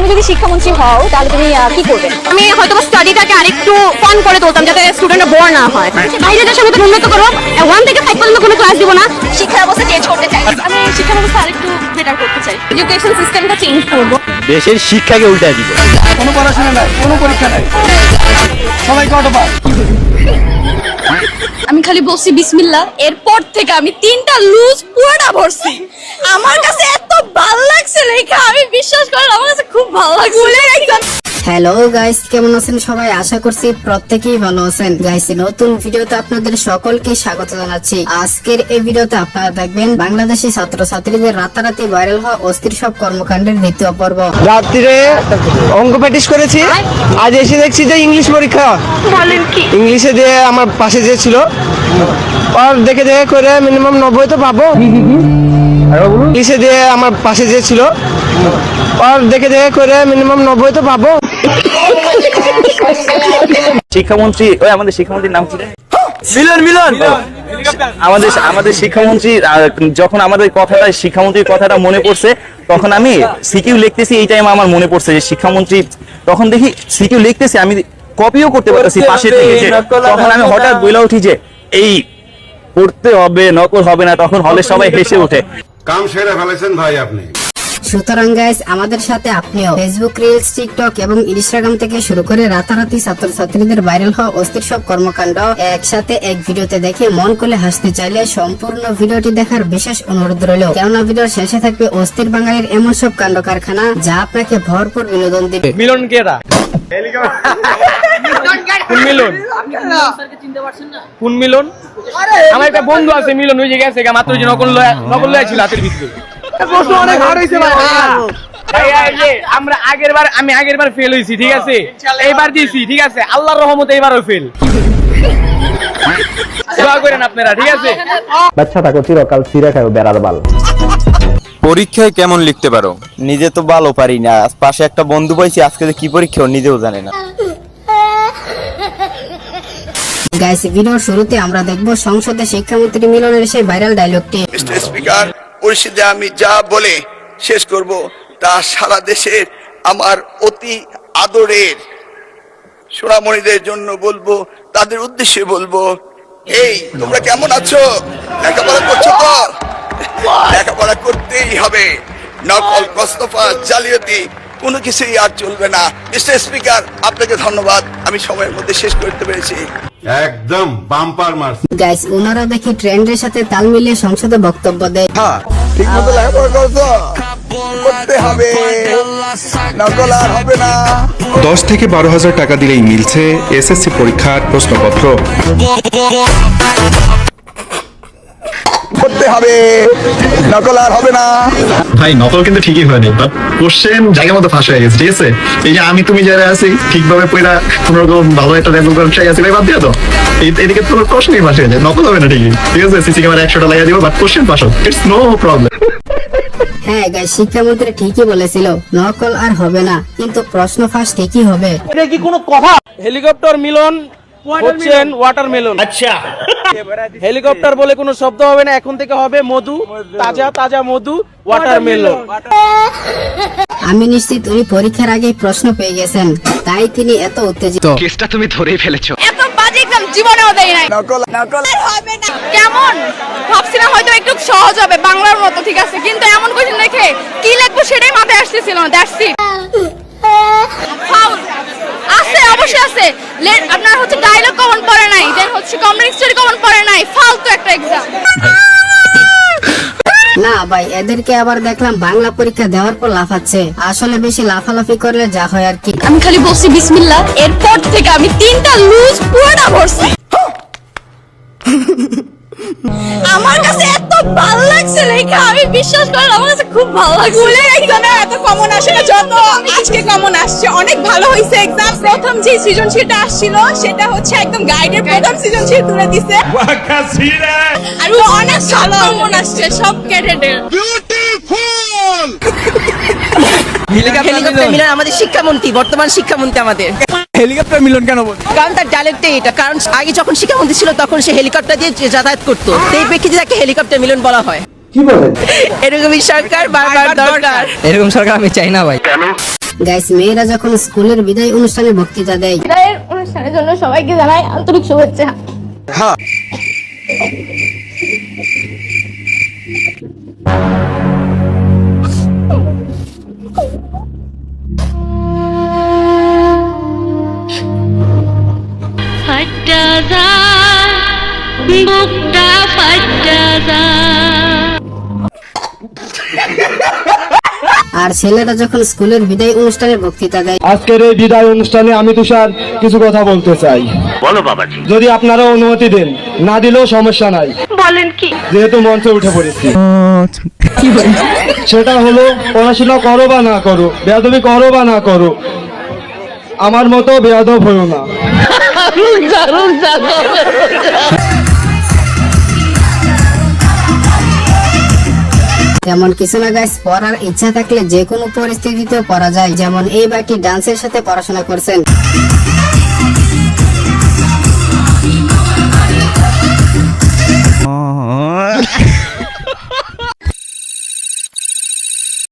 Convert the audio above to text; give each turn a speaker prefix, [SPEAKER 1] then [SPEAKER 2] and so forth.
[SPEAKER 1] তুমি যদি শিক্ষামন্ত্রী হও তাহলে তুমি কি করবে?
[SPEAKER 2] আমি হয়তো স্টাডিটাকে আরেকটু ফান করে তুলতাম যাতে স্টুডেন্টরা বোর না হয়। বাইরে দেশের মতো উন্নত করব, 1 থেকে 5 পর্যন্ত কোনো ক্লাস দিব না।
[SPEAKER 1] শিক্ষা ব্যবস্থা চেঞ্জ করতে চাই। আমি শিক্ষা ব্যবস্থা আরেকটু বেটার করতে চাই।
[SPEAKER 2] এডুকেশন সিস্টেমটা চেঞ্জ করব।
[SPEAKER 3] দেশের শিক্ষাকে উল্টায় দিব।
[SPEAKER 4] কোনো পড়াশোনা নাই, কোনো পরীক্ষা নাই, সবাইকে অটোপাস।
[SPEAKER 1] আমি খালি বলছি বিসমিল্লাহ, এরপর থেকে আমি 3টা লুজ পুরোটা ভরছি। আমার কাছে এত ভালো লাগছে লেখা, আমি বিশ্বাস করেন আমার কাছে খুব ভালো লাগছে।
[SPEAKER 5] হ্যালো গাইস, কেমন আছেন সবাই? আশা করছি প্রত্যেকেই ভালো আছেন। গাইস, নতুন ভিডিওতে আপনাদের সকলকে স্বাগত জানাচ্ছি। আজকের এই ভিডিওতে আপনারা দেখবেন বাংলাদেশি ছাত্রছাত্রীদের রাতারাতি ভাইরাল হওয়া অস্থির সব কর্মকাণ্ডের দ্বিতীয় পর্ব।
[SPEAKER 4] রাত্রিরে অঙ্ক প্র্যাকটিস করেছি, আজ এসে দেখছি যে ইংলিশ পরীক্ষা।
[SPEAKER 2] বলেন কি?
[SPEAKER 4] ইংলিশে দিয়ে আমার পাশে যে ছিল আর দেখে করে মিনিমাম 90 তো পাবো। ইংলিশে দিয়ে আমার পাশে যে ছিল আর দেখে করে মিনিমাম 90 তো পাবো।
[SPEAKER 3] শিক্ষামন্ত্রী, ওই আমাদের শিক্ষামন্ত্রীর নাম কি?
[SPEAKER 4] মিলন
[SPEAKER 3] আমাদের শিক্ষামন্ত্রী যখন আমাদের কথাটা শিক্ষামন্ত্রীর কথাটা মনে পড়ছে, তখন আমি সিকিউ লিখতেছি। এই টাইমে আমার মনে পড়ছে যে শিক্ষামন্ত্রী, তখন দেখি সিকিউ লিখতেছি, আমি কপিও করতে পারতেছি পাশে থেকে। তখন আমি হঠাৎ বলে উঠি যে এই পড়তে হবে, নকল হবে না। তখন হলে সবাই হেসে ওঠে।
[SPEAKER 6] কাম সেরে ফেলেছেন ভাই আপনি।
[SPEAKER 5] সুতরাং গাইস, আমাদের সাথে আপনিও ফেসবুক রিলস, টিকটক এবং ইনস্টাগ্রাম থেকে শুরু করে রাতারাতি ছাত্রছাত্রীদের ভাইরাল হওয়া অস্থির সব কর্মকাণ্ড একসাথে এক ভিডিওতে দেখে মন খুলে হাসতে চাইলে সম্পূর্ণ ভিডিওটি দেখার বিশেষ অনুরোধ রইল। কেননা ভিডিওর শেষে থাকবে অস্থির বাঙালির এমন সব কাণ্ড কারখানা যা আপনাকে ভরপুর বিনোদন দিবে।
[SPEAKER 4] মিলন কেরা? কোন মিলন? কোন মিলন? আমার একটা বন্ধু আছে মিলন, ওই যে গেছে মাত্র যে নকল লয়ে ছিল হাতের ভিতরে। প্রশ্ন অনেক হার্ড হইছে ভাই। আমি আগের বার ফেল হইছি, ঠিক আছে? এইবার দিছি, ঠিক আছে? আল্লাহর রহমতে এবারও ফেল। দোয়া করেন আপনারা, ঠিক আছে?
[SPEAKER 3] বাচ্চা থাকো চিরকাল চিরা খাও বেড়ার বাল।
[SPEAKER 7] পরীক্ষায় কেমন লিখতে পারো?
[SPEAKER 3] নিজে তো ভালো পারি না, পাশে একটা বন্ধু পাইছি, আজকে যে কি পরীক্ষা নিজেও জানে না।
[SPEAKER 5] গাইস, ভিডিওর শুরুতে আমরা দেখব সংসদে শিক্ষামন্ত্রী মিলনের সেই ভাইরাল ডায়লগটি।
[SPEAKER 8] মিস্টার স্পিকার, পরিষদে আমি যা বলে শেষ করব তা সারা দেশের আমার অতি আদরের সোনামণিদের জন্য বলবো, তাদের উদ্দেশ্যে বলবো, এই তোমরা কেমন আছো? লেখাপড়া করছো তো? লেখাপড়া করতেই হবে। নকল, কস্তফা, জালিয়াতি কোনো কিছুই আর চলবে না। মিস্টার স্পিকার, আপনাকে ধন্যবাদ, আমি সময়ের মধ্যে শেষ করতে পেরেছি।
[SPEAKER 6] একদম বাম্পার মারছে।
[SPEAKER 5] গাইস, ওনারা দেখি ট্রেন্ডের সাথে তাল মিলিয়ে সংসদে বক্তব্য দেয়।
[SPEAKER 8] ঠিক মতো লেখাপড়া করছো? করতে হবে, নকল আর হবে না।
[SPEAKER 9] 10 থেকে 12,000 টাকা দিলেই মিলছে এসএসসি পরীক্ষার প্রশ্নপত্র।
[SPEAKER 8] করতে হবে, নকল আর হবে না।
[SPEAKER 10] ভাই, নকল কিন্তু ঠিকই হয়নি, বাট কোশ্চেন জায়গা মতো ফাঁস হয়ে গেছে, ঠিক আছে? এই যে আমি তুমি যারা আছি ঠিকভাবে পড়া কোনো রকম ভালো একটা লেভেল করে ট্রাই আছে, ভাই বাদ দিয়ে তো এদিকে তোমার প্রশ্নই ফাঁস হয়ে যায়। নকল হবে না ঠিকই, ঠিক আছে? সিসি ক্যামেরা 100টা লাগিয়ে দিব, বাট কোশ্চেন ফাঁস হোক, ইটস নো প্রবলেম।
[SPEAKER 5] হ্যাঁ গাইস, শিক্ষামন্ত্রী ঠিকই বলেছিল, নকল আর হবে না, কিন্তু প্রশ্ন ফাঁস ঠিকই হবে।
[SPEAKER 4] এটা কি কোনো কথা? হেলিকপ্টার মিলন হচ্ছেন ওয়াটারমেলন। আচ্ছা, হেলিকপ্টার বলে কোনো শব্দ হবে না, এখন থেকে হবে মধু, তাজা তাজা মধু, ওয়াটারমেলন।
[SPEAKER 5] আমি নিশ্চিত উনি পরীক্ষার আগে প্রশ্ন পেয়ে গেছেন, তাই তিনি এত উত্তেজিত।
[SPEAKER 10] কেসটা তুমি ধরেই ফেলেছো।
[SPEAKER 2] এত বাজে এক্সাম জীবনেও দেই নাই।
[SPEAKER 8] নকল নকল
[SPEAKER 2] হবে না। কেমন ভাবছিলাম হয়তো একটু সহজ হবে বাংলার মতো, ঠিক আছে? কিন্তু এমন কোশ্চেন দেখে কি লিখবো সেটাই মাথায় আসতেছিল না। That's it. আছে, অবশ্যই আছে। আপনার হচ্ছে ডায়লগ কমন পড়ে নাই, দেন হচ্ছে কমেন্ট স্টোরি কমন পড়ে নাই, ফালতু একটা এক্সাম।
[SPEAKER 5] না ভাই, এদেরকে আবার দেখলাম বাংলা পরীক্ষা দেওয়ার পর লাফাচ্ছে। আসলে বেশি লাফালাফি করলে যা হয় আর কি।
[SPEAKER 1] আমি খালি বলছি বিসমিল্লাহ, এরপর থেকে আমি 3টা লুজ পুরোটা ভরছি। আমার কাছে এত ভালো লাগছে লেখা, আমি বিশ্বাস করেন আমার কাছে খুব ভালো লাগছে।
[SPEAKER 2] স্কুলের এক্সামে এত কমন আসে না যত আজকে কমন আসছে। অনেক ভালো হয়েছে এক্সাম। প্রথম যে সৃজনশীলটা আসছিল সেটা হচ্ছে একদম গাইডের প্রথম সৃজনশীল তুলে দিছে, আর অনেক ভালো কমন আসছে সব ক্যাডেটের।
[SPEAKER 11] হেলিকপ্টার মিলন আমাদের শিক্ষামন্ত্রী, বর্তমান শিক্ষামন্ত্রী আমাদের।
[SPEAKER 4] হেলিকপ্টার মিলন কেন বল?
[SPEAKER 11] কারণ তার ডাইলেক্টে এটা, কারণ আগে যখন শিক্ষামন্ত্রী ছিল তখন সে হেলিকপ্টার দিয়ে যাতায়াত করতো, সেই প্রেক্ষিতে তাকে হেলিকপ্টার মিলন বলা হয়।
[SPEAKER 4] কি বলেন?
[SPEAKER 11] এরকমই সরকার বারবার দরকার।
[SPEAKER 4] এরকম সরকার আমি চাই না ভাই।
[SPEAKER 5] গাইস মেয়েরা যখন স্কুলের বিদায় অনুষ্ঠানে বক্তৃতা দেয়
[SPEAKER 1] বিদায়ের অনুষ্ঠানের জন্য সবাইকে জানাই আন্তরিক শুভেচ্ছা।
[SPEAKER 12] ফাটা যায় বুকটা ফাটা যায়।
[SPEAKER 5] আর ছেলেরা যখন স্কুলের বিদায় অনুষ্ঠানে বক্তৃতা দেয়
[SPEAKER 4] আজকের এই বিদায় অনুষ্ঠানে আমি তুষার কিছু কথা বলতে চাই।
[SPEAKER 3] বলো বাবাজি।
[SPEAKER 4] যদি আপনারা অনুমতি দেন, না দিলেও সমস্যা নাই,
[SPEAKER 12] বলেন কি?
[SPEAKER 4] যেহেতু মঞ্চে উঠে পড়েছি। সেটা হলো পড়াশোনা করো বা না করো, বেয়াদবি করো বা না করো, আমার মতো বেয়াদব হইও না।
[SPEAKER 5] তেমন কিছু না গাইস, পড়ার ইচ্ছা থাকলে যে কোনো পরিস্থিতিতেও পড়া যায়। যেমন এই ভাইটি ডান্সের সাথে পড়াশোনা করছেন।